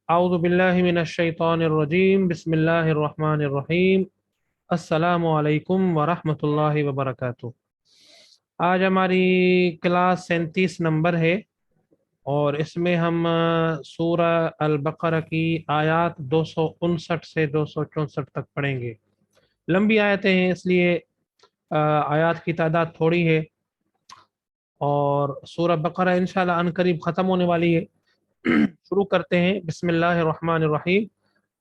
اعوذ باللہ من الشیطان الرجیم بسم اللہ الرحمن الرحیم السلام علیکم ورحمۃ اللہ وبرکاتہ۔ آج ہماری کلاس 37 نمبر ہے اور اس میں ہم سورہ البقرہ کی آیات 259 سے 264 تک پڑھیں گے۔ لمبی آیتیں ہیں اس لیے آیات کی تعداد تھوڑی ہے اور سورہ بقرہ انشاءاللہ ان قریب ختم ہونے والی ہے۔ شروع کرتے ہیں، بسم اللہ الرحمن الرحیم۔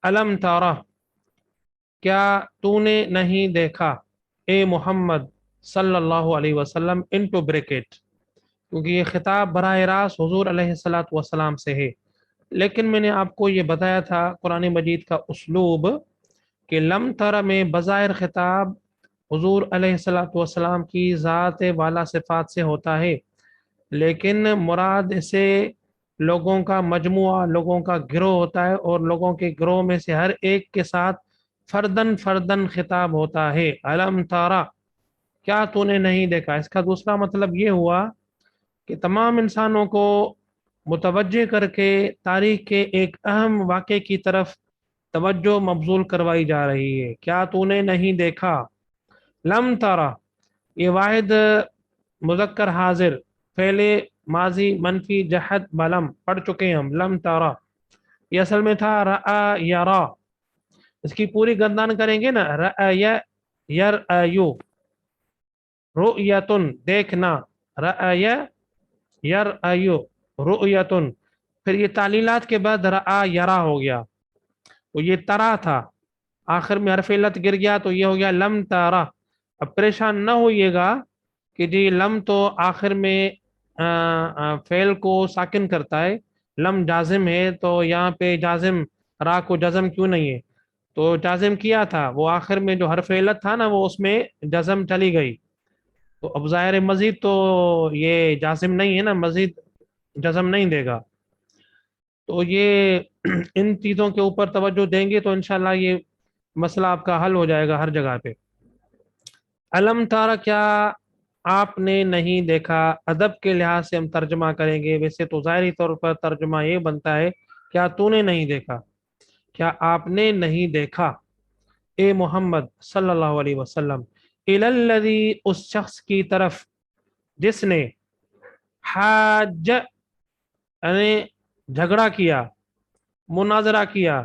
علم تارہ، کیا تو نے نہیں دیکھا اے محمد صلی اللہ علیہ وسلم، انٹو بریکٹ، کیونکہ یہ خطاب براہ راست حضور علیہ السلام سے ہے، لیکن میں نے آپ کو یہ بتایا تھا قرآن مجید کا اسلوب کہ لم تر میں بظاہر خطاب حضور علیہ السلام کی ذات والا صفات سے ہوتا ہے، لیکن مراد اسے لوگوں کا مجموعہ، لوگوں کا گروہ ہوتا ہے، اور لوگوں کے گروہ میں سے ہر ایک کے ساتھ فردن فردن خطاب ہوتا ہے۔ علم تارا، کیا تو نے نہیں دیکھا؟ اس کا دوسرا مطلب یہ ہوا کہ تمام انسانوں کو متوجہ کر کے تاریخ کے ایک اہم واقعے کی طرف توجہ مبذول کروائی جا رہی ہے۔ کیا تو نے نہیں دیکھا؟ لم تارا، یہ واحد مذکر حاضر، فعل ماضی منفی جہد بلم پڑھ چکے ہیں ہم۔ لم تارا یہ اصل میں تھا رأى یرا، اس کی پوری گردان کریں گے نا، رأى یرأیو، رؤیتن دیکھنا، رأى یرأیو رؤیتن، پھر یہ تعلیلات کے بعد رأى یرا ہو گیا، تو یہ ترا تھا، آخر میں حرف علت گر گیا تو یہ ہو گیا لم تارا۔ اب پریشان نہ ہوئیے گا کہ جی لم تو آخر میں فعل کو ساکن کرتا ہے، لم جازم ہے، تو یہاں پہ جازم را کو جزم کیوں نہیں ہے؟ تو جازم کیا تھا، وہ آخر میں جو حرف علت تھا نا وہ اس میں جزم چلی گئی، تو اب ظاہر مزید تو یہ جازم نہیں ہے نا، مزید جزم نہیں دے گا، تو یہ ان چیزوں کے اوپر توجہ دیں گے تو انشاءاللہ یہ مسئلہ آپ کا حل ہو جائے گا ہر جگہ پہ۔ علم تارا، کیا آپ نے نہیں دیکھا؟ ادب کے لحاظ سے ہم ترجمہ کریں گے، ویسے تو ظاہری طور پر ترجمہ یہ بنتا ہے کیا تو نے نہیں دیکھا، کیا آپ نے نہیں دیکھا اے محمد صلی اللہ علیہ وسلم، الذی، اس شخص کی طرف جس نے حاج یعنی جھگڑا کیا، مناظرہ کیا،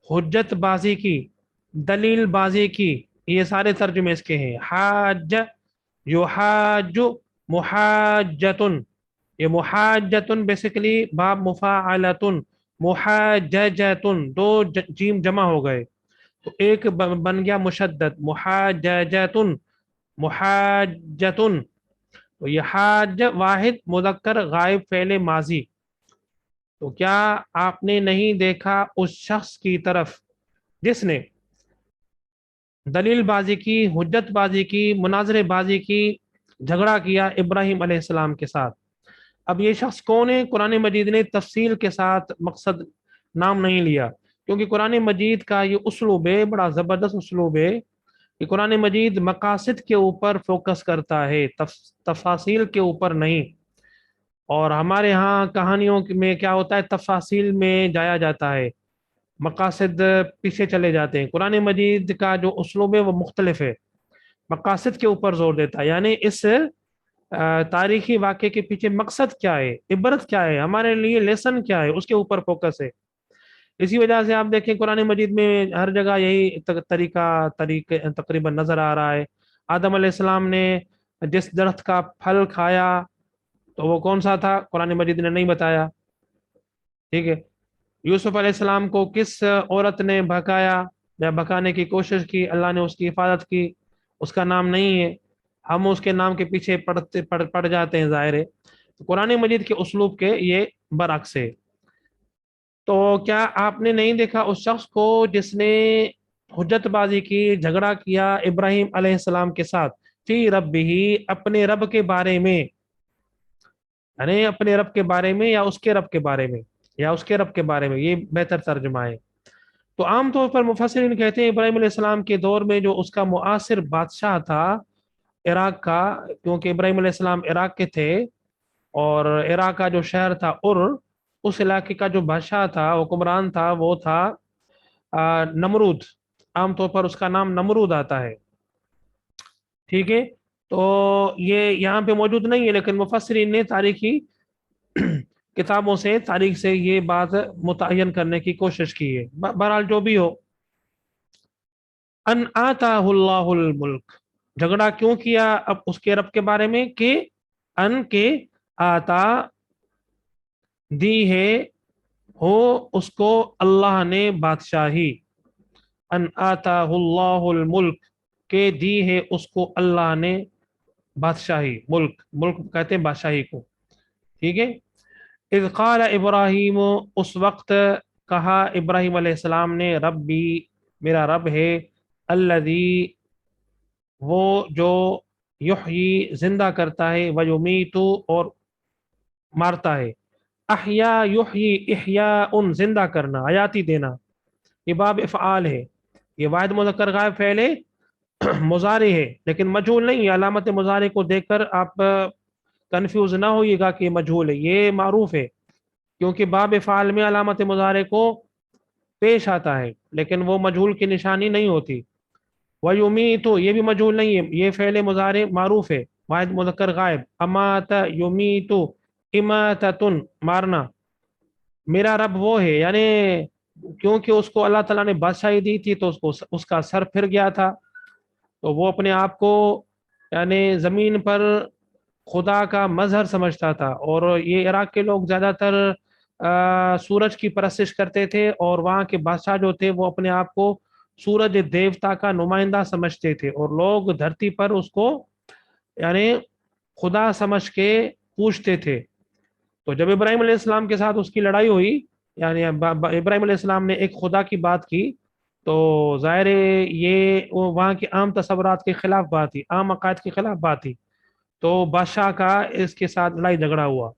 حجت بازی کی، دلیل بازی کی، یہ سارے ترجمے اس کے ہیں۔ حاج، یحاج، محاجتن، یہ محاجتن بیسیکلی باب مفاعلتن، محاججتن، دو جیم جمع ہو گئے تو ایک بن گیا مشدد، محاججتن، محاجتن، تو یہ حاج واحد مذکر غائب فعل ماضی، تو کیا آپ نے نہیں دیکھا اس شخص کی طرف جس نے دلیل بازی کی، حجت بازی کی، مناظرے بازی کی، جھگڑا کیا ابراہیم علیہ السلام کے ساتھ۔ اب یہ شخص کون ہے؟ قرآن مجید نے تفصیل کے ساتھ مقصد نام نہیں لیا، کیونکہ قرآن مجید کا یہ اسلوب ہے، بڑا زبردست اسلوب ہے کہ قرآن مجید مقاصد کے اوپر فوکس کرتا ہے، تفاصیل کے اوپر نہیں، اور ہمارے ہاں کہانیوں میں کیا ہوتا ہے، تفاصیل میں جایا جاتا ہے، مقاصد پیچھے چلے جاتے ہیں۔ قرآن مجید کا جو اسلوب ہے وہ مختلف ہے، مقاصد کے اوپر زور دیتا ہے، یعنی اس تاریخی واقعے کے پیچھے مقصد کیا ہے، عبرت کیا ہے، ہمارے لیے لیسن کیا ہے، اس کے اوپر فوکس ہے۔ اسی وجہ سے آپ دیکھیں قرآن مجید میں ہر جگہ یہی طریقہ تقریباً نظر آ رہا ہے۔ آدم علیہ السلام نے جس درخت کا پھل کھایا تو وہ کون سا تھا؟ قرآن مجید نے نہیں بتایا، ٹھیک ہے۔ یوسف علیہ السلام کو کس عورت نے بھکایا یا بھکانے کی کوشش کی، اللہ نے اس کی حفاظت کی، اس کا نام نہیں ہے، ہم اس کے نام کے پیچھے پڑ جاتے ہیں، ظاہر ہے۔ قرآن مجید کے اسلوب کے یہ برعکس ہے۔ تو کیا آپ نے نہیں دیکھا اس شخص کو جس نے حجت بازی کی، جھگڑا کیا ابراہیم علیہ السلام کے ساتھ، فی ربہ، اپنے رب کے بارے میں، یعنی اپنے رب کے بارے میں یا اس کے رب کے بارے میں، یا اس کے رب کے بارے میں، یہ بہتر ترجمہ ہے۔ تو عام طور پر مفسرین کہتے ہیں ابراہیم علیہ السلام کے دور میں جو اس کا معاصر بادشاہ تھا عراق کا، کیونکہ ابراہیم علیہ السلام عراق کے تھے، اور عراق کا جو شہر تھا اس علاقے کا جو بادشاہ تھا حکمران تھا وہ تھا نمرود. عام طور پر اس کا نام نمرود آتا ہے. ٹھیک ہے. تو یہ یہاں پہ موجود نہیں ہے لیکن مفسرین نے تاریخی کتابوں سے تاریخ سے یہ بات متعین کرنے کی کوشش کی ہے. بہرحال جو بھی ہو، ان آتا اللہ الملک، جھگڑا کیوں کیا اب اس کے رب کے بارے میں کہ ان کے آتا دی ہے ہو اس کو اللہ نے بادشاہی، ان آتا اللہ الملک کہ دی ہے اس کو اللہ نے بادشاہی. ملک، ملک کہتے ہیں بادشاہی کو. ٹھیک ہے. اذ قال ابراہیم، اس وقت کہا ابراہیم علیہ السلام نے، ربی میرا رب ہے، الذی وہ جو یحیی زندہ کرتا ہے، ویمیت اور مارتا ہے. احیا یحیی احیاء زندہ کرنا، حیاتی دینا، یہ باب افعال ہے. یہ واحد مذکر غائب فعل مضارع ہے لیکن مجہول نہیں ہے. علامت مضارع کو دیکھ کر آپ کنفیوز نہ ہوئیے گا کہ یہ مجہول ہے، یہ معروف ہے کیونکہ باب افعال میں علامت مضارع کو پیش آتا ہے لیکن وہ مجہول کی نشانی نہیں ہوتی. وَيُمِيتُ یہ بھی مجہول نہیں ہے، یہ فعل مضارع معروف ہے واحد مذکر غائب. امات یمیت اماتۃ مارنا. میرا رب وہ ہے، یعنی کیونکہ اس کو اللہ تعالیٰ نے بادشاہی دی تھی تو اس کا سر پھر گیا تھا، تو وہ اپنے آپ کو یعنی زمین پر خدا کا مظہر سمجھتا تھا. اور یہ عراق کے لوگ زیادہ تر سورج کی پرستش کرتے تھے اور وہاں کے بادشاہ جو تھے وہ اپنے آپ کو سورج دیوتا کا نمائندہ سمجھتے تھے اور لوگ دھرتی پر اس کو یعنی خدا سمجھ کے پوچھتے تھے. تو جب ابراہیم علیہ السلام کے ساتھ اس کی لڑائی ہوئی، یعنی ابراہیم علیہ السلام نے ایک خدا کی بات کی تو ظاہر یہ وہاں کی عام تصورات کے خلاف بات تھی، عام عقائد کے خلاف بات تھی. تو بادشاہ کا اس کے ساتھ لڑائی جھگڑا ہوا.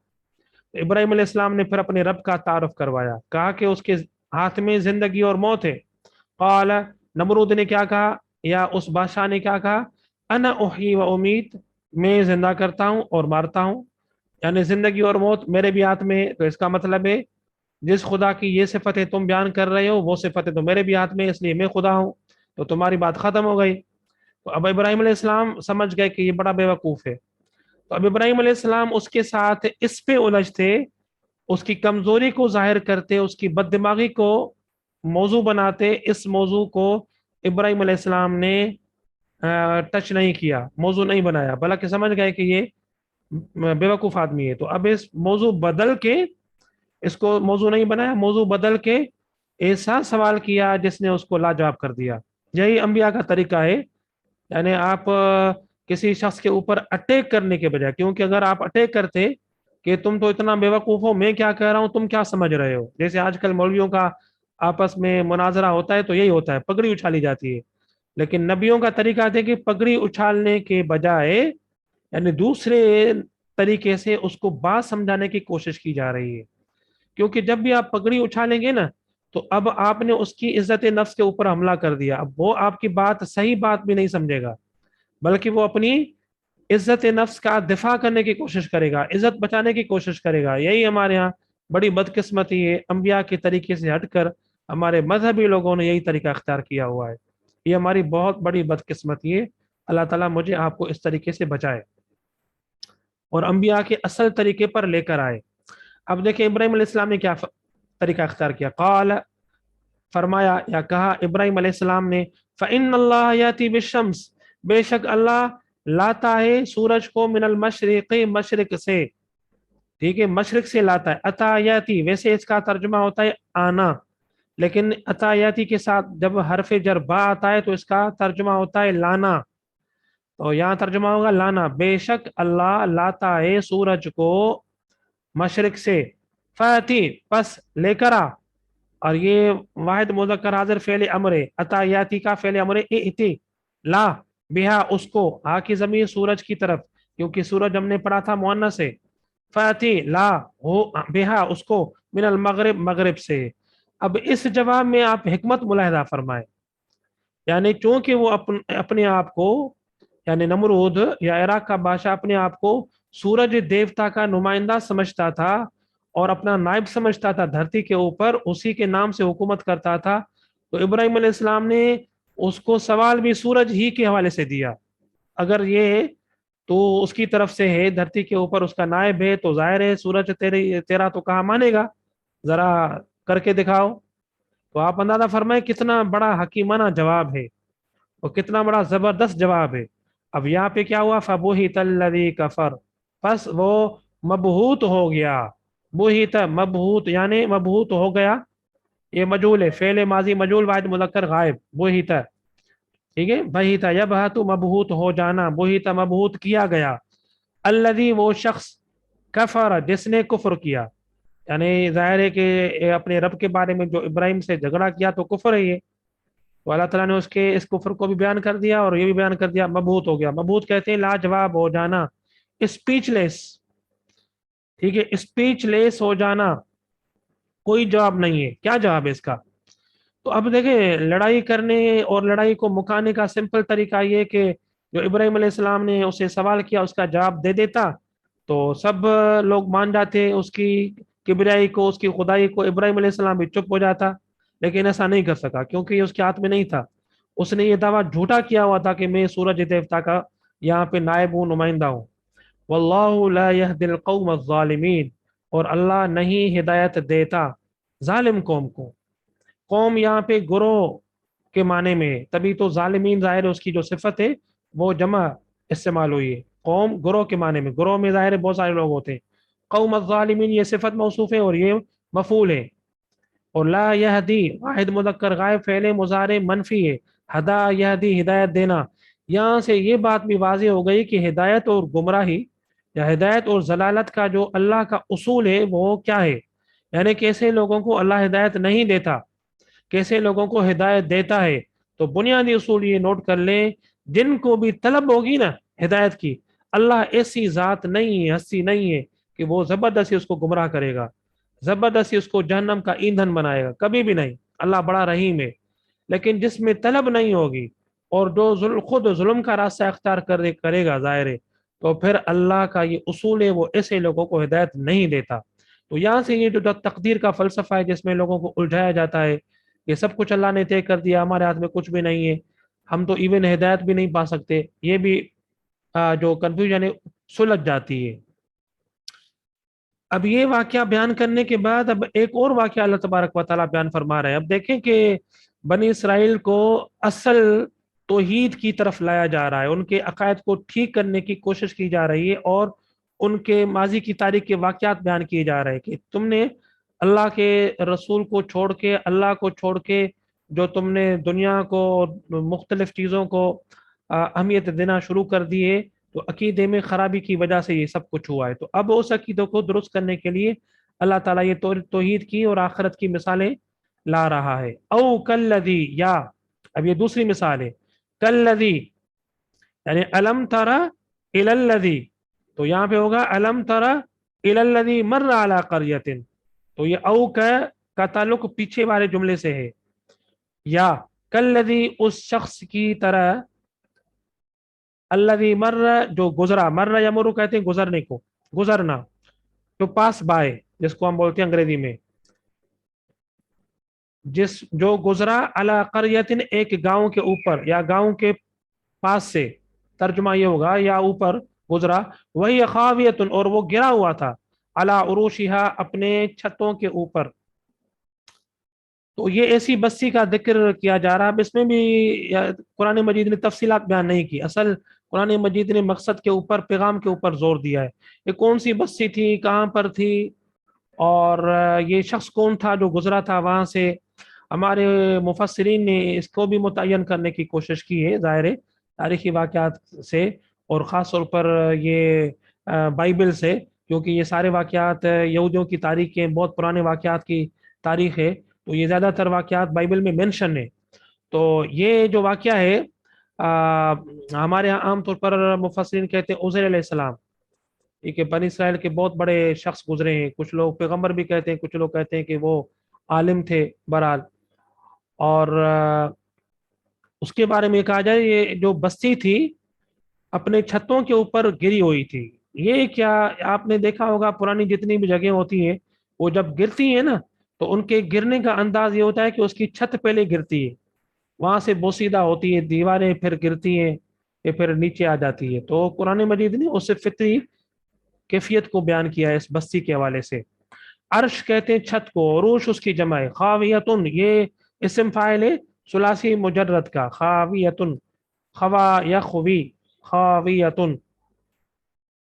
ابراہیم علیہ السلام نے پھر اپنے رب کا تعارف کروایا، کہا کہ اس کے ہاتھ میں زندگی اور موت ہے. قال نمرود نے کیا کہا یا اس بادشاہ نے کیا کہا، انا احیی و امیت میں زندہ کرتا ہوں اور مارتا ہوں، یعنی زندگی اور موت میرے بھی ہاتھ میں ہے. تو اس کا مطلب ہے جس خدا کی یہ صفتیں تم بیان کر رہے ہو وہ صفتیں تو میرے بھی ہاتھ میں، اس لیے میں خدا ہوں. تو تمہاری بات ختم ہو گئی. تو اب ابراہیم علیہ السلام سمجھ گئے کہ یہ بڑا بے وقوف ہے. تو اب ابراہیم علیہ السلام اس کے ساتھ اس پہ الجھتے، اس کی کمزوری کو ظاہر کرتے، اس کی بد دماغی کو موضوع بناتے. اس موضوع کو ابراہیم علیہ السلام نے ٹچ نہیں کیا، موضوع نہیں بنایا، بلکہ سمجھ گئے کہ یہ بے وقوف آدمی ہے. تو اب اس موضوع بدل کے، اس کو موضوع نہیں بنایا، موضوع بدل کے ایسا سوال کیا جس نے اس کو لاجواب کر دیا. یہی انبیاء کا طریقہ ہے. یعنی آپ کسی شخص کے اوپر اٹیک کرنے کے بجائے، کیونکہ اگر آپ اٹیک کرتے کہ تم تو اتنا بے وقوف ہو، میں کیا کہہ رہا ہوں تم کیا سمجھ رہے ہو، جیسے آج کل مولویوں کا آپس میں مناظرہ ہوتا ہے تو یہی ہوتا ہے، پگڑی اچھالی جاتی ہے. لیکن نبیوں کا طریقہ تھا کہ پگڑی اچھالنے کے بجائے یعنی دوسرے طریقے سے اس کو بات سمجھانے کی کوشش کی جا رہی ہے. کیونکہ جب بھی آپ پگڑی اچھالیں گے نا تو اب آپ نے اس کی عزت نفس کے اوپر حملہ کر دیا. اب وہ آپ کی بات صحیح بات بھی نہیں سمجھے گا بلکہ وہ اپنی عزت نفس کا دفاع کرنے کی کوشش کرے گا، عزت بچانے کی کوشش کرے گا. یہی ہمارے ہاں بڑی بدقسمتی ہے، انبیاء کے طریقے سے ہٹ کر ہمارے مذہبی لوگوں نے یہی طریقہ اختیار کیا ہوا ہے. یہ ہماری بہت بڑی بدقسمتی ہے. اللہ تعالیٰ مجھے آپ کو اس طریقے سے بچائے اور انبیاء کے اصل طریقے پر لے کر آئے. اب دیکھیں ابراہیم علیہ السلام نے کیا طریقہ اختیار کیا. قال فرمایا یا کہا ابراہیم علیہ السلام نے، فإن اللہ یاتی بالشمس بے شک اللہ لاتا ہے سورج کو، من المشرق مشرق سے. ٹھیک ہے، مشرق سے لاتا ہے. اتا یاتی ویسے اس کا ترجمہ ہوتا ہے آنا، لیکن اتا یاتی کے ساتھ جب حرف جر با آتا ہے تو اس کا ترجمہ ہوتا ہے لانا. تو یہاں ترجمہ ہوگا لانا، بے شک اللہ لاتا ہے سورج کو مشرق سے. فاتی پس لے کر آ، اور یہ واحد مذکر حاضر فعل امر ہے. اتا یاتی کا فعل امر ائتی، لا بہا اس کو، آ کی ضمیر سورج کی طرف کیونکہ سورج ہم نے پڑھا تھا مؤنث سے. فاتی لا ہو بہا اس کو، من المغرب مغرب سے. اب اس جواب میں آپ حکمت ملاحظہ فرمائیں. یعنی چونکہ وہ اپنے آپ کو یعنی نمرود یا عراق کا بادشاہ اپنے آپ کو سورج دیوتا کا نمائندہ سمجھتا تھا اور اپنا نائب سمجھتا تھا دھرتی کے اوپر، اسی کے نام سے حکومت کرتا تھا. تو ابراہیم علیہ السلام نے اس کو سوال بھی سورج ہی کے حوالے سے دیا. اگر یہ تو اس کی طرف سے ہے، دھرتی کے اوپر اس کا نائب ہے، تو ظاہر ہے سورج تیرا تو کہاں مانے گا، ذرا کر کے دکھاؤ. تو آپ اندازہ فرمائیں کتنا بڑا حکیمانہ جواب ہے اور کتنا بڑا زبردست جواب ہے. اب یہاں پہ کیا ہوا، فَبُهِتَ الَّذِي كَفَرَ، پس وہ مبہوت ہو گیا. بہت مبہوت یعنی مبہوت ہو گیا، یہ مجول ہے، فعل ماضی مجول واحد مذکر غائب. بہت، ٹھیک ہے، بہت یبہت مبہوت ہو جانا، بہت مبہوت کیا گیا. الذی وہ شخص، کفر جس نے کفر کیا، یعنی ظاہر ہے کہ اپنے رب کے بارے میں جو ابراہیم سے جھگڑا کیا تو کفر ہے یہ. تو اللہ تعالیٰ نے اس کفر کو بھی بیان کر دیا اور یہ بھی بیان کر دیا، مبہوت ہو گیا. مبہوت کہتے ہیں لاجواب ہو جانا، اسپیچ لیس. ٹھیک ہے، اسپیچ لیس ہو جانا، کوئی جواب نہیں ہے. کیا جواب ہے اس کا؟ تو اب دیکھیں، لڑائی کرنے اور لڑائی کو مکانے کا سمپل طریقہ یہ کہ جو ابراہیم علیہ السلام نے اسے سوال کیا اس کا جواب دے دیتا تو سب لوگ مان جاتے اس کی کبریائی کو، اس کی خدائی کو. ابراہیم علیہ السلام بھی چپ ہو جاتا، لیکن ایسا نہیں کر سکا کیونکہ یہ اس کے ہاتھ میں نہیں تھا. اس نے یہ دعویٰ جھوٹا کیا ہوا تھا کہ میں سورج دیوتا کا یہاں پہ نائب ہوں، نمائندہ ہوں. واللہ لا يهدي القوم الظالمین، اور اللہ نہیں ہدایت دیتا ظالم قوم کو. قوم یہاں پہ گروہ کے معنی میں، تبھی تو ظالمین ظاہر ہے اس کی جو صفت ہے وہ جمع استعمال ہوئی ہے. قوم گروہ کے معنی میں، گروہ میں ظاہر ہے بہت سارے لوگ ہوتے ہیں. قوم الظالمین یہ صفت موصوف ہے اور یہ مفعول ہے. اور لا یہدی واحد مذکر غائب، فعل مضارع منفی ہے. ہدا یہدی ہدایت دینا، یہاں سے یہ بات بھی واضح ہو گئی کہ ہدایت اور گمراہی یا ہدایت اور ضلالت کا جو اللہ کا اصول ہے وہ کیا ہے. یعنی کیسے لوگوں کو اللہ ہدایت نہیں دیتا، کیسے لوگوں کو ہدایت دیتا ہے. تو بنیادی اصول یہ نوٹ کر لیں، جن کو بھی طلب ہوگی نا ہدایت کی، اللہ ایسی ذات نہیں ہے، ہستی نہیں ہے کہ وہ زبردستی اس کو گمراہ کرے گا، زبردستی اس کو جہنم کا ایندھن بنائے گا، کبھی بھی نہیں. اللہ بڑا رحیم ہے. لیکن جس میں طلب نہیں ہوگی اور جو خود ظلم کا راستہ اختیار کرے گا ظاہر ہے، تو پھر اللہ کا یہ اصول ہے وہ ایسے لوگوں کو ہدایت نہیں دیتا. تو یہاں سے یہ جو تقدیر کا فلسفہ ہے جس میں لوگوں کو الجھایا جاتا ہے، یہ سب کچھ اللہ نے طے کر دیا، ہمارے ہاتھ میں کچھ بھی نہیں ہے، ہم تو ایون ہدایت بھی نہیں پا سکتے، یہ بھی جو کنفیوژن ہے سلجھ جاتی ہے. اب یہ واقعہ بیان کرنے کے بعد اب ایک اور واقعہ اللہ تبارک و تعالیٰ بیان فرما رہے ہیں. اب دیکھیں کہ بنی اسرائیل کو اصل توحید کی طرف لایا جا رہا ہے، ان کے عقائد کو ٹھیک کرنے کی کوشش کی جا رہی ہے اور ان کے ماضی کی تاریخ کے واقعات بیان کیے جا رہے ہیں کہ تم نے اللہ کے رسول کو چھوڑ کے، اللہ کو چھوڑ کے جو تم نے دنیا کو، مختلف چیزوں کو اہمیت دینا شروع کر دی ہے، تو عقیدے میں خرابی کی وجہ سے یہ سب کچھ ہوا ہے. تو اب اس عقیدوں کو درست کرنے کے لیے اللہ تعالیٰ یہ توحید کی اور آخرت کی مثالیں لا رہا ہے. او کلذی، یا اب یہ دوسری مثال ہے، کلذی یعنی الم ترى الی الذی، تو یہاں پہ ہوگا الم ترى الی الذی مر علی قریۃ. تو یہ او کا تعلق پیچھے والے جملے سے ہے، یا کلذی اس شخص کی طرح، الذی مر جو گزرا، مر یمر کہتے ہیں گزرنے کو، گزرنا، جو پاس بائے جس کو ہم بولتے ہیں انگریزی میں، جو گزرا علی قریۃ ایک گاؤں کے اوپر یا گاؤں کے پاس سے، ترجمہ یہ ہوگا یا اوپر گزرا، وہی خاویۃ اور وہ گرا ہوا تھا، علی عروشہا اپنے چھتوں کے اوپر. تو یہ ایسی بستی کا ذکر کیا جا رہا ہے. اب اس میں بھی قرآن مجید نے تفصیلات بیان نہیں کی، اصل قرآن مجید نے مقصد کے اوپر، پیغام کے اوپر زور دیا ہے. یہ کون سی بستی تھی، کہاں پر تھی، اور یہ شخص کون تھا جو گزرا تھا وہاں سے. ہمارے مفسرین نے اس کو بھی متعین کرنے کی کوشش کی ہے ظاہر ہے تاریخی واقعات سے، اور خاص طور پر یہ بائبل سے، کیونکہ یہ سارے واقعات یہودیوں کی تاریخ کے بہت پرانے واقعات کی تاریخ ہے، تو یہ زیادہ تر واقعات بائبل میں مینشن ہے. تو یہ جو واقعہ ہے ہمارے یہاں عام طور پر مفسرین کہتے ہیں عزیر علیہ السلام، کہ بنی اسرائیل کے بہت بڑے شخص گزرے ہیں. کچھ لوگ پیغمبر بھی کہتے ہیں، کچھ لوگ کہتے ہیں کہ وہ عالم تھے بہرحال. اور اس کے بارے میں کہا جائے یہ جو بستی تھی اپنے چھتوں کے اوپر گری ہوئی تھی. یہ کیا آپ نے دیکھا ہوگا پرانی جتنی بھی جگہیں ہوتی ہیں وہ جب گرتی ہیں نا تو ان کے گرنے کا انداز یہ ہوتا ہے کہ اس کی چھت پہلے گرتی ہے، وہاں سے بوسیدہ ہوتی ہے، دیواریں پھر گرتی ہیں، یہ پھر نیچے آ جاتی ہے۔ تو قرآن مجید نے اس سے فطری کیفیت کو بیان کیا ہے اس بستی کے حوالے سے۔ عرش کہتے ہیں چھت کو، عروش اس کی جمع ہے، خاویتن یہ اسم فاعل ہے ثلاثی مجرد کا، خاویتن، خوا یا خوی، خاویتن،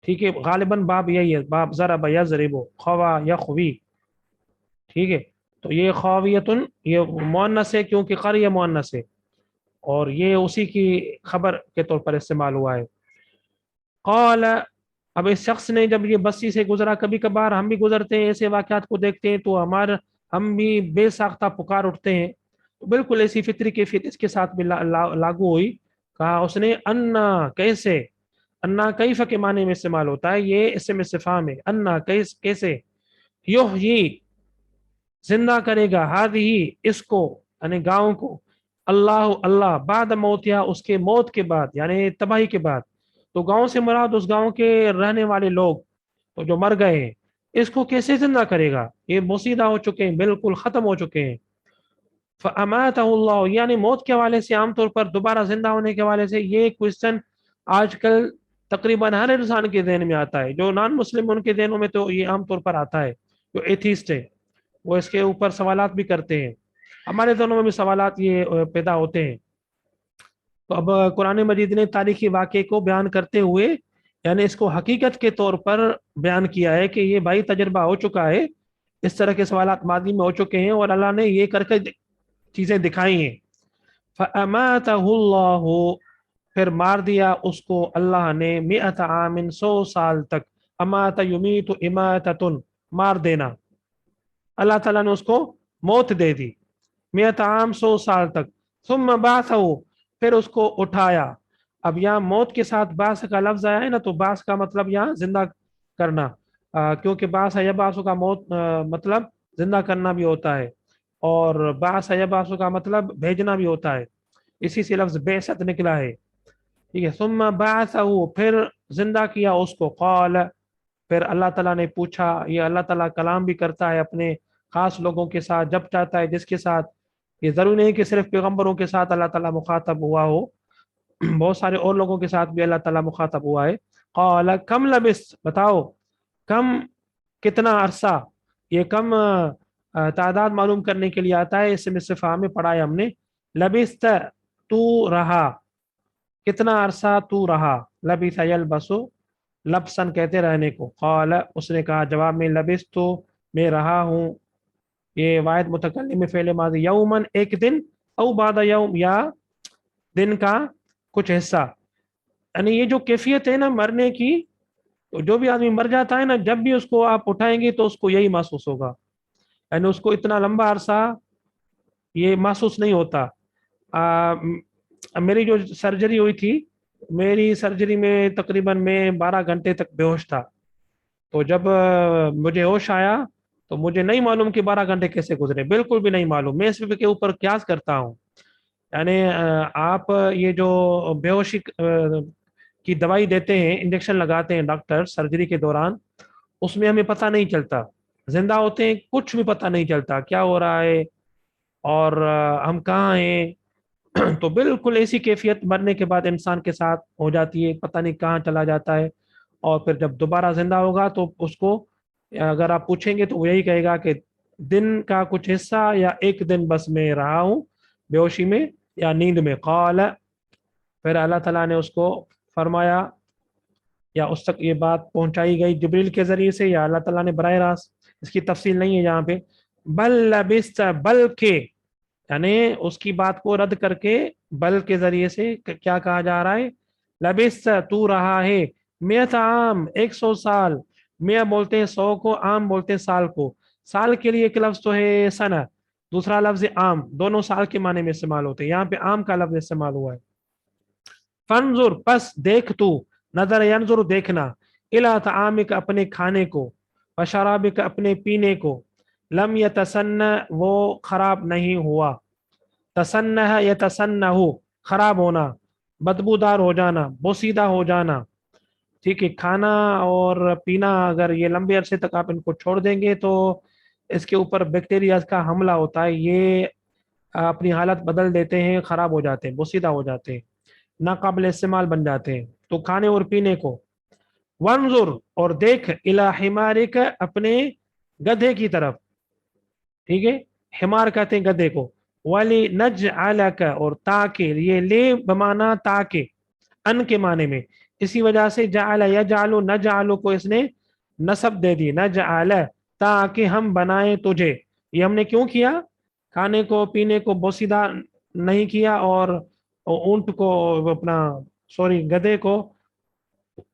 ٹھیک ہے، غالباً باب یہی ہے، باب ضرب یضرب، خوا یا خوی، ٹھیک ہے۔ تو یہ خاویتن یہ مؤنث ہے کیونکہ قریہ مؤنث ہے، اور یہ اسی کی خبر کے طور پر استعمال ہوا ہے۔ قال، اب اس شخص نے جب یہ بستی سے گزرا، کبھی کبھار ہم بھی گزرتے ہیں ایسے واقعات کو دیکھتے ہیں تو ہم بھی بے ساختہ پکار اٹھتے ہیں، تو بالکل ایسی فطری کیفیت اس کے ساتھ بھی لاگو ہوئی۔ کہا اس نے انا کیسے، انا کیف کے معنی میں استعمال ہوتا ہے، یہ اسم استفہام ہے، انا کیسے، یحیی زندہ کرے گا، ہذہ اس کو یعنی گاؤں کو، اللہ اللہ بعد موتیا اس کے موت کے بعد یعنی تباہی کے بعد، تو گاؤں سے مراد اس گاؤں کے رہنے والے لوگ تو جو مر گئے ہیں، اس کو کیسے زندہ کرے گا، یہ بوسیدہ ہو چکے ہیں، بالکل ختم ہو چکے ہیں۔ فاماتہ اللہ یعنی موت کے حوالے سے عام طور پر دوبارہ زندہ ہونے کے حوالے سے یہ کوشچن آج کل تقریباً ہر انسان کے ذہن میں آتا ہے، جو نان مسلم ان کے ذہنوں میں تو یہ عام طور پر آتا ہے، جو ایتھیسٹ ہے وہ اس کے اوپر سوالات بھی کرتے ہیں، ہمارے ذہنوں میں بھی سوالات یہ پیدا ہوتے ہیں۔ تو اب قرآن مجید نے تاریخی واقعے کو بیان کرتے ہوئے یعنی اس کو حقیقت کے طور پر بیان کیا ہے کہ یہ بھائی تجربہ ہو چکا ہے، اس طرح کے سوالات ماضی میں ہو چکے ہیں اور اللہ نے یہ کر کے چیزیں دکھائی ہیں۔ فَأَمَاتَهُ اللَّهُ پھر مار دیا اس کو اللہ نے، مئت عام 100 سال تک، امات یمیت اماتتن مار دینا، اللہ تعالیٰ نے اس کو موت دے دی، مئت عام 100 سال تک، ثم بعثہ پھر اس کو اٹھایا۔ اب یہاں موت کے ساتھ باس کا لفظ آیا ہے نا، تو باس کا مطلب یہاں زندہ کرنا، کیونکہ باس ہے باسو کا موت مطلب زندہ کرنا بھی ہوتا ہے، اور باس ہے باسو کا مطلب بھیجنا بھی ہوتا ہے، اسی سے لفظ بعثت نکلا ہے، ٹھیک ہے۔ ثم بعثہ پھر زندہ کیا اس کو، قال پھر اللہ تعالیٰ نے پوچھا، یہ اللہ تعالیٰ کلام بھی کرتا ہے اپنے خاص لوگوں کے ساتھ جب چاہتا ہے، جس کے ساتھ، یہ ضروری نہیں کہ صرف پیغمبروں کے ساتھ اللہ تعالیٰ مخاطب ہوا ہو، بہت سارے اور لوگوں کے ساتھ بھی اللہ تعالیٰ مخاطب ہوا ہے۔ قال کم لبثت بتاؤ، کم کتنا عرصہ، یہ کم تعداد معلوم کرنے کے لیے آتا ہے، اس میں استفہام میں پڑھا ہے ہم نے، لبثت تو رہا، کتنا عرصہ تو رہا، لبث یلبسو لبسن کہتے رہنے کو، قال اس نے کہا جواب میں، لبثت میں رہا ہوں، یہ واحد متکلم میں فعل ماضی، یومن ایک دن، او بعد یوم یا دن کا کچھ حصہ، یعنی یہ جو کیفیت ہے نا مرنے کی، تو جو بھی آدمی مر جاتا ہے نا، جب بھی اس کو آپ اٹھائیں گے تو اس کو یہی محسوس ہوگا، یعنی اس کو اتنا لمبا عرصہ یہ محسوس نہیں ہوتا۔ میری جو سرجری ہوئی تھی، میری سرجری میں تقریباً میں 12 گھنٹے تک بے ہوش تھا، تو جب مجھے ہوش آیا تو مجھے نہیں معلوم کہ 12 گھنٹے کیسے گزرے، بالکل بھی نہیں معلوم، میں اس کے اوپر قیاس کرتا ہوں، یعنی آپ یہ جو بے ہوشی کی دوائی دیتے ہیں، انجیکشن لگاتے ہیں ڈاکٹر سرجری کے دوران، اس میں ہمیں پتہ نہیں چلتا، زندہ ہوتے ہیں کچھ بھی پتہ نہیں چلتا کیا ہو رہا ہے اور ہم کہاں ہیں، تو بالکل ایسی کیفیت مرنے کے بعد انسان کے ساتھ ہو جاتی ہے، پتہ نہیں کہاں چلا جاتا ہے، اور پھر جب دوبارہ زندہ ہوگا تو اس کو اگر آپ پوچھیں گے تو وہ یہی کہے گا کہ دن کا کچھ حصہ یا ایک دن بس میں رہا ہوں بے ہوشی میں یا نیند میں۔ قال پھر اللہ تعالیٰ نے اس کو فرمایا، یا اس تک یہ بات پہنچائی گئی جبریل کے ذریعے سے یا اللہ تعالیٰ نے براہ راست، اس کی تفصیل نہیں ہے یہاں پہ، بل لبست بلکہ، یعنی اس کی بات کو رد کر کے بل کے ذریعے سے کیا کہا جا رہا ہے، لبست تو رہا ہے، مئت عام 100 سال، مئہ بولتے ہیں 100 کو، عام بولتے ہیں سال کو، سال کے لیے ایک لفظ تو ہے سنہ، دوسرا لفظ عام، دونوں سال کے معنی میں استعمال ہوتے ہیں، یہاں پہ عام کا لفظ استعمال ہوا ہے۔ فانظر پس دیکھ تو، نظر ینظر دیکھنا، الی طعامک اپنے کھانے کو، وشرابک اپنے پینے کو، لم یتسنہ وہ خراب نہیں ہوا، تسنہ یتسنہ خراب ہونا، بدبودار ہو جانا، بوسیدہ ہو جانا، ٹھیک ہے، کھانا اور پینا اگر یہ لمبے عرصے تک آپ ان کو چھوڑ دیں گے تو اس کے اوپر بیکٹیریاز کا حملہ ہوتا ہے، یہ اپنی حالت بدل دیتے ہیں، خراب ہو جاتے ہیں، بوسیدہ ہو جاتے ہیں، ناقابل استعمال بن جاتے ہیں۔ تو کھانے اور پینے کو، وانظر اور دیکھ، الی حمارک اپنے گدھے کی طرف، ٹھیک ہے، حمار کہتے ہیں گدھے کو، ولی نجعلک اور تاکہ، یہ لے بمانا تاکہ، ان کے معنی میں، اسی وجہ سے جعل یجعل نجعل کو اس نے نصب دے دی، نجعل تاکہ ہم بنائیں تجھے۔ یہ ہم نے کیوں کیا؟ کھانے کو پینے کو بوسیدہ نہیں کیا، اور اونٹ کو اپنا سوری گدھے کو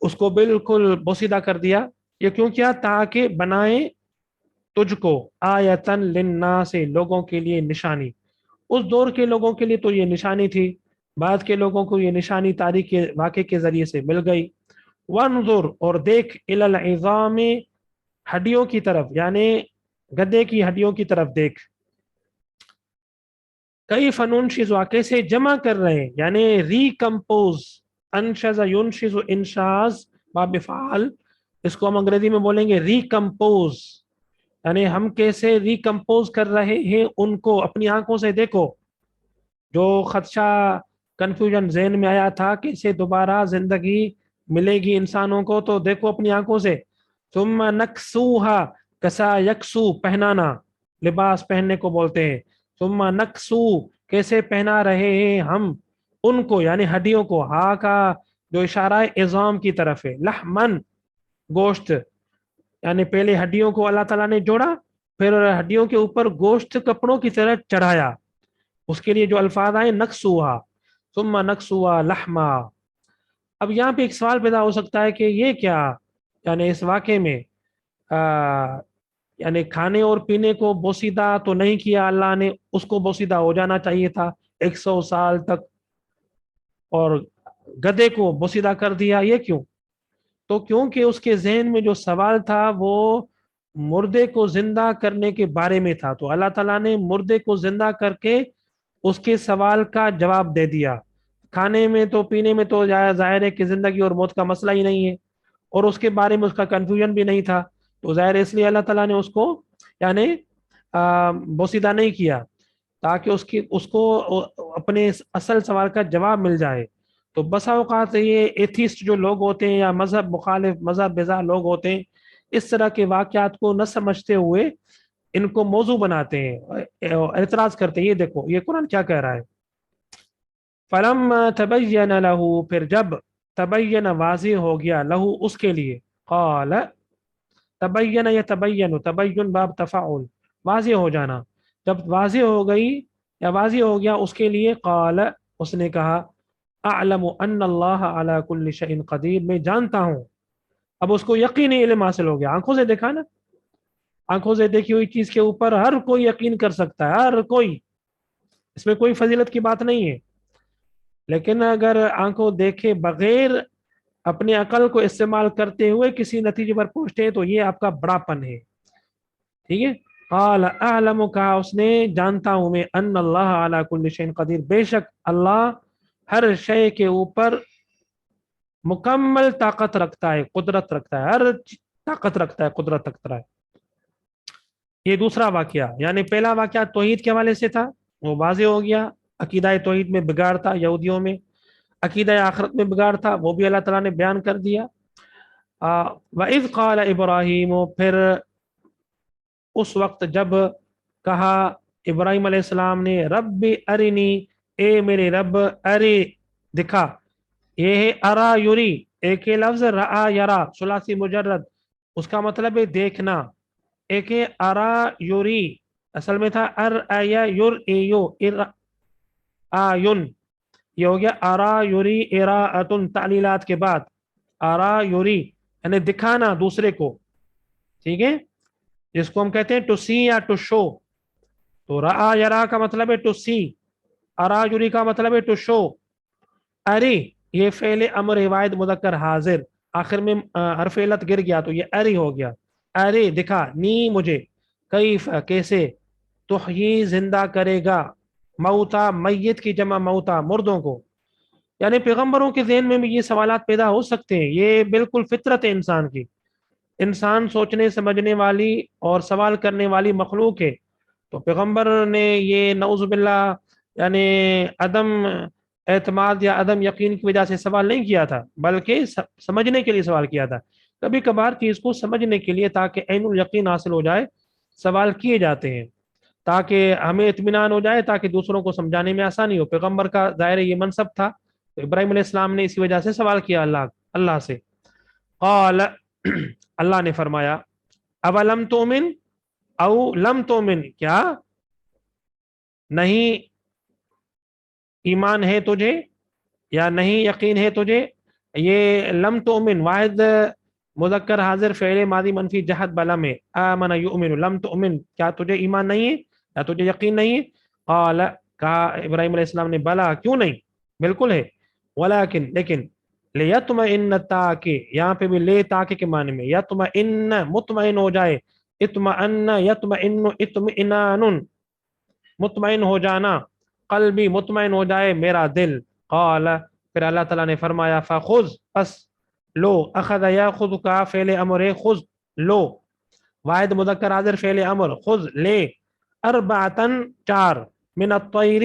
اس کو بالکل بوسیدہ کر دیا۔ یہ کیوں کیا؟ تاکہ بنائیں تجھ کو، آیتن للناس، لوگوں کے لیے نشانی۔ اس دور کے لوگوں کے لیے تو یہ نشانی تھی، بعد کے لوگوں کو یہ نشانی تاریخ کے واقعے کے ذریعے سے مل گئی۔ وانظر اور دیکھ، الی العظام ہڈیوں کی طرف، یعنی گدے کی ہڈیوں کی طرف دیکھ، کئی فنون شیزوا کیسے جمع کر رہے ہیں، یعنی ریکمپوز، انشز ینشز انشاز باب فعال، اس کو ہم انگریزی میں بولیں گے ریکمپوز، یعنی ہم کیسے ریکمپوز کر رہے ہیں ان کو، اپنی آنکھوں سے دیکھو۔ جو خدشہ کنفیوژن ذہن میں آیا تھا کہ اسے دوبارہ زندگی ملے گی انسانوں کو، تو دیکھو اپنی آنکھوں سے۔ ثم نکسوہا، کسا یکسو پہنانا، لباس پہننے کو بولتے ہیں۔ ثم نکسو کیسے پہنا رہے ہیں ہم ان کو، یعنی ہڈیوں کو، ہا کا جو اشارہ عظام کی طرف ہے، لحمن گوشت، یعنی پہلے ہڈیوں کو اللہ تعالیٰ نے جوڑا، پھر ہڈیوں کے اوپر گوشت کپڑوں کی طرح چڑھایا، اس کے لیے جو الفاظ آئے نکسوہا، ثم نکسوہا لحما۔ اب یہاں پہ ایک سوال پیدا ہو سکتا ہے کہ یہ کیا، یعنی اس واقعے میں یعنی کھانے اور پینے کو بوسیدہ تو نہیں کیا اللہ نے، اس کو بوسیدہ ہو جانا چاہیے تھا 100 سال تک، اور گدے کو بوسیدہ کر دیا، یہ کیوں؟ تو کیونکہ اس کے ذہن میں جو سوال تھا وہ مردے کو زندہ کرنے کے بارے میں تھا، تو اللہ تعالیٰ نے مردے کو زندہ کر کے اس کے سوال کا جواب دے دیا۔ کھانے میں تو پینے میں تو ظاہر ہے کہ زندگی اور موت کا مسئلہ ہی نہیں ہے، اور اس کے بارے میں اس کا کنفیوژن بھی نہیں تھا، تو ظاہر اس لیے اللہ تعالیٰ نے اس کو یعنی بوسیدہ نہیں کیا، تاکہ اس کو اپنے اصل سوال کا جواب مل جائے۔ تو بسا اوقات یہ ایتھیسٹ جو لوگ ہوتے ہیں، یا مذہب مخالف، مذہب بیزا لوگ ہوتے ہیں، اس طرح کے واقعات کو نہ سمجھتے ہوئے ان کو موضوع بناتے ہیں، اعتراض کرتے ہیں۔ یہ دیکھو یہ قرآن کیا کہہ رہا ہے، فَلَمَّا تَبَيَّنَ لَهُ، پھر جب تبین واضح ہو گیا، لہو اس کے لیے، قال تبین یتبین، تبین باب تفاعل، واضح ہو جانا، جب واضح ہو گئی یا واضح ہو گیا اس کے لیے، قال اس نے کہا، اعلم ان اللہ علی کل شیء قدیر، میں جانتا ہوں۔ اب اس کو یقینی علم حاصل ہو گیا، آنکھوں سے دیکھا نا، آنکھوں سے دیکھی ہوئی چیز کے اوپر ہر کوئی یقین کر سکتا ہے، ہر کوئی، اس میں کوئی فضیلت کی بات نہیں ہے۔ لیکن اگر آنکھوں دیکھے بغیر اپنی عقل کو استعمال کرتے ہوئے کسی نتیجے پر پہنچتے ہیں تو یہ آپ کا بڑا پن ہے، ٹھیک ہے۔ قال اعلم، کہا اس نے جانتا ہوں میں، ان اللہ علی کل شیء قدیر، بے شک اللہ ہر شے کے اوپر مکمل طاقت رکھتا ہے، قدرت رکھتا ہے، ہر طاقت رکھتا ہے، قدرت رکھتا ہے۔ یہ دوسرا واقعہ، یعنی پہلا واقعہ توحید کے حوالے سے تھا، وہ واضح ہو گیا، عقیدہ توحید میں بگاڑ تھا یہودیوں میں، عقیدہ آخرت میں بگاڑ تھا، وہ بھی اللہ تعالیٰ نے بیان کر دیا۔ وَإِذْ قَالَ إِبْرَاهِيمُ، پھر اس وقت جب کہا ابراہیم علیہ السلام نے، رب ارنی، اے میرے رب، ارے دکھا، یہ ہے ارا یوری، ایک لفظ رآ یرا ثلاثی مجرد، اس کا مطلب ہے دیکھنا، ایک ہے ارا یوری، اصل میں تھا ارآیا یر ایو آیون، یہ ہو گیا ارا یوری اراۃن، تعلیلات کے بعد ارا یوری یعنی دکھانا دوسرے کو، ٹھیک ہے، جس کو ہم کہتے ہیں ٹو سی یا ٹو شو۔ تو رآ یرا کا مطلب ہے ٹو سی، ارا یوری کا مطلب ہے ٹو شو۔ اری یہ فعل امر واحد مذکر حاضر، آخر میں حرف علت گر گیا تو یہ اری ہو گیا، اری دکھا، نی مجھے، کیف کیسے، تحیی زندہ کرے گا، موتا میت کی جمع موتا مردوں کو، یعنی پیغمبروں کے ذہن میں بھی یہ سوالات پیدا ہو سکتے ہیں، یہ بالکل فطرت ہے انسان کی، انسان سوچنے سمجھنے والی اور سوال کرنے والی مخلوق ہے، تو پیغمبر نے یہ نعوذ باللہ یعنی عدم اعتماد یا عدم یقین کی وجہ سے سوال نہیں کیا تھا، بلکہ سمجھنے کے لیے سوال کیا تھا۔ کبھی کبھار چیز کو سمجھنے کے لیے تاکہ عین الیقین حاصل ہو جائے سوال کیے جاتے ہیں، تاکہ ہمیں اطمینان ہو جائے، تاکہ دوسروں کو سمجھانے میں آسانی ہو۔ پیغمبر کا ظاہر یہ منصب تھا، تو ابراہیم علیہ السلام نے اسی وجہ سے سوال کیا اللہ سے۔ قال اللہ نے فرمایا اولم تؤمن او لم تؤمن، کیا نہیں ایمان ہے تجھے یا نہیں یقین ہے تجھے؟ یہ لم تؤمن واحد مذکر حاضر فعل ماضی منفی جہت بلا میں آمن یؤمن، لم تؤمن کیا تجھے ایمان نہیں ہے یا تجھے یقین نہیں ہے؟ قال کہا ابراہیم علیہ السلام نے بلا کیوں نہیں، بالکل ہے، ولیکن لیکن لیطمئن تاکہ، یہاں پہ بھی لے تاکہ کے معنی میں، یطمئن مطمئن ہو جائے، اطمئن یطمئن اطمئنان مطمئن ہو جانا، قلبی مطمئن ہو جائے میرا دل۔ قال پھر اللہ تعالیٰ نے فرمایا فخذ پس لو، اخذ یاخذ کا فعل امر ہے، خذ لو واحد مذکر حاضر فعل امر، خذ لے، اربعتن چار، من الطیر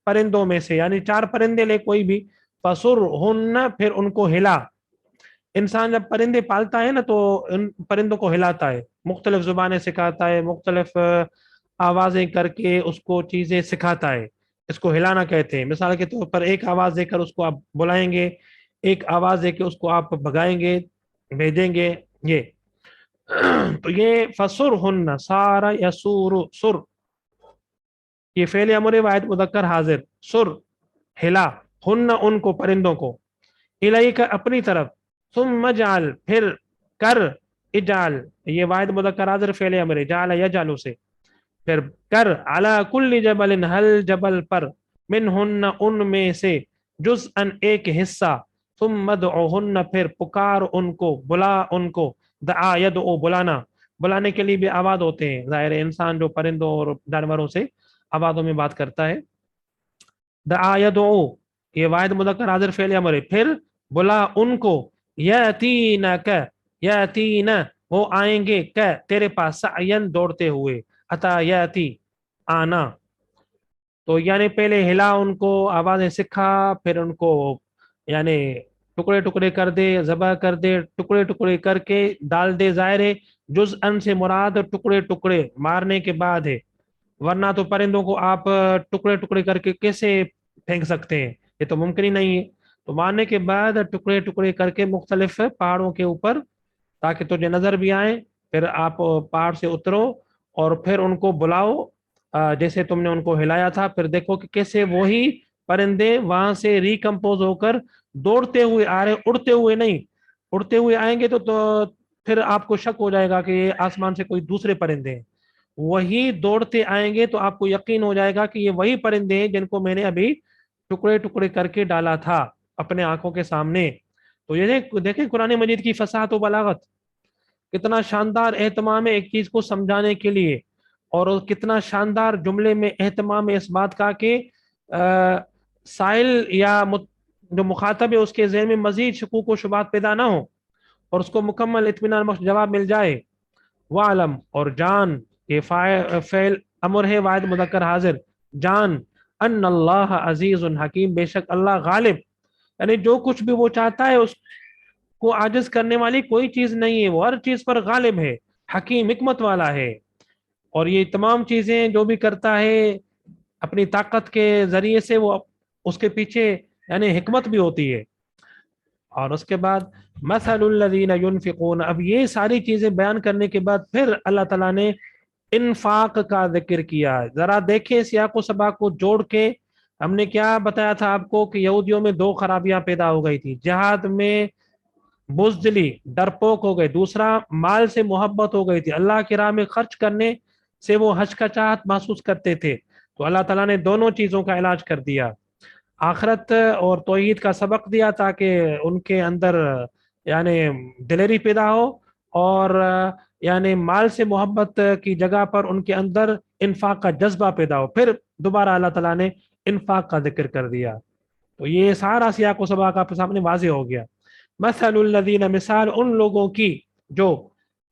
پرندوں میں سے، یعنی چار پرندے لے کوئی بھی، فسرہن پھر ان کو ہلا۔ انسان جب پرندے پالتا ہے نا تو ان پرندوں کو ہلاتا ہے، مختلف زبانیں سکھاتا ہے، مختلف آوازیں کر کے اس کو چیزیں سکھاتا ہے، اس کو ہلانا کہتے ہیں۔ مثال کے طور پر ایک آواز دے کر اس کو آپ بلائیں گے، ایک آواز دے کے اس کو آپ بھگائیں گے، بھیجیں گے، یہ تو یہ فسرہن سارا یسور سر، یہ فعل امر واحد مذکر حاضر، سر ہلا، ہن ان کو پرندوں کو، الیک اپنی طرف، ثم اجعل پھر کر، اجعل یہ واحد مذکر حاضر فعل امر جعل یجعل سے، پھر کر علی کل جبل ہل جبل پر، منہن ان میں سے، جزءاً ایک حصہ، ثم ادعوہن پھر پکار ان کو، بلا ان کو، دعا یدعو بلانا، بلانے کے لیے بھی آواز ہوتے ہیں، ظاہر انسان جو پرندوں اور جانوروں سے آوازوں میں بات کرتا ہے۔ دعا یدعو یہ واحد مذکر حاضر فعل امر ہے، پھر بلا ان کو، یاتینک یاتین وہ آئیں گے، کہ تیرے پاس، سعین دوڑتے ہوئے، اتا یاتی آنا، تو یعنی پہلے ہلا ان کو، آوازیں سکھا، پھر ان کو یعنی ٹکڑے ٹکڑے کر دے، ذبح کر دے، ٹکڑے ٹکڑے کر کے ڈال دے، ظاہر ہے جزءاً سے مراد ٹکڑے ٹکڑے مارنے کے بعد ہے، ورنہ تو پرندوں کو آپ ٹکڑے ٹکڑے کر کے کیسے پھینک سکتے ہیں، یہ تو ممکن ہی نہیں ہے، تو مارنے کے بعد ٹکڑے ٹکڑے کر کے مختلف پہاڑوں کے اوپر، تاکہ تجھے نظر بھی آئے، پھر آپ پہاڑ سے اترو اور پھر ان کو بلاؤ جیسے تم نے ان کو ہلایا تھا، پھر دیکھو کہ کیسے وہی پرندے وہاں سے ریکمپوز ہو کر دوڑتے ہوئے آ رہے، اڑتے ہوئے نہیں، اڑتے ہوئے آئیں گے تو پھر آپ کو شک ہو جائے گا کہ یہ آسمان سے کوئی دوسرے پرندے ہیں، وہی دوڑتے آئیں گے تو آپ کو یقین ہو جائے گا کہ یہ وہی پرندے ہیں جن کو میں نے ابھی ٹکڑے ٹکڑے کر کے ڈالا تھا اپنے آنکھوں کے سامنے۔ تو یہ دیکھیں قرآن مجید کی فصاحت و بلاغت، کتنا شاندار اہتمام ہے ایک چیز کو سمجھانے کے لیے، اور کتنا شاندار جملے میں اہتمام ہے اس بات کا کہ سائل یا جو مخاطب ہے اس کے ذہن میں مزید شکوک و شبہات پیدا نہ ہو، اور اس کو مکمل اطمینان بخش جواب مل جائے۔ وعلم اور جان، یہ فعل امر ہے واحد مذکر حاضر، جان، ان اللہ عزیز حکیم بے شک اللہ غالب، یعنی جو کچھ بھی وہ چاہتا ہے اس کو عاجز کرنے والی کوئی چیز نہیں ہے، وہ ہر چیز پر غالب ہے، حکیم حکمت والا ہے، اور یہ تمام چیزیں جو بھی کرتا ہے اپنی طاقت کے ذریعے سے، وہ اس کے پیچھے یعنی حکمت بھی ہوتی ہے۔ اور اس کے بعد مثل الذین ينفقون، اب یہ ساری چیزیں بیان کرنے کے بعد پھر اللہ تعالیٰ نے انفاق کا ذکر کیا۔ ذرا دیکھیں سیاق و سباق کو جوڑ کے، ہم نے کیا بتایا تھا آپ کو کہ یہودیوں میں دو خرابیاں پیدا ہو گئی تھی، جہاد میں بزدلی ڈرپوک ہو گئے، دوسرا مال سے محبت ہو گئی تھی، اللہ کی راہ میں خرچ کرنے سے وہ ہچکچاہٹ محسوس کرتے تھے، تو اللہ تعالیٰ نے دونوں چیزوں کا علاج کر دیا، آخرت اور توحید کا سبق دیا تاکہ ان کے اندر یعنی دلیری پیدا ہو، اور یعنی مال سے محبت کی جگہ پر ان کے اندر انفاق کا جذبہ پیدا ہو، پھر دوبارہ اللہ تعالیٰ نے انفاق کا ذکر کر دیا، تو یہ سارا سیاق و سباق آپ کے سامنے واضح ہو گیا۔ مثل الذین، مثال ان لوگوں کی جو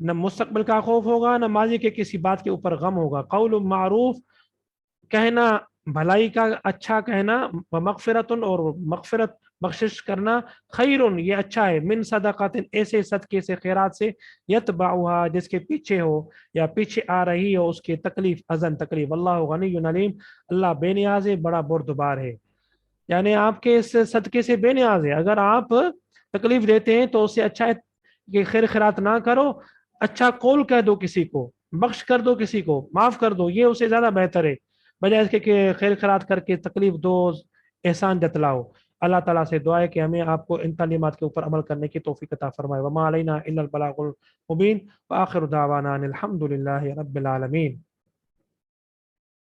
نہ مستقبل کا خوف ہوگا، نہ ماضی کے کسی بات کے اوپر غم ہوگا. قول معروف، کہنا بھلائی کا، اچھا کہنا، مغفرت اور مغفرت بخشش کرنا، خیرن یہ اچھا ہے، من صدقات ایسے صدقے سے، خیرات سے، یتبعها جس کے پیچھے ہو یا پیچھے آ رہی ہو اس کی تکلیف، اذن تکلیف. اللہ غنی علیم، اللہ بے نیاز ہے، بڑا بردبار ہے. یعنی آپ کے اس صدقے سے بے نیاز ہے. اگر آپ تکلیف دیتے ہیں تو اس سے اچھا ہے کہ خیر خیرات نہ کرو، اچھا قول کہہ دو، کسی کو بخش کر دو، کسی کو معاف کر دو، یہ اسے زیادہ بہتر ہے بجائے اس کے کہ خیر خیرات کر کے تکلیف دو، احسان جتلاؤ. اللہ تعالیٰ سے دعا ہے کہ ہمیں آپ کو ان تعلیمات کے اوپر عمل کرنے کی توفیق عطا فرمائے. وما علینا الا البلاغ المبین، وآخر دعوانا ان الحمد للہ رب العالمین.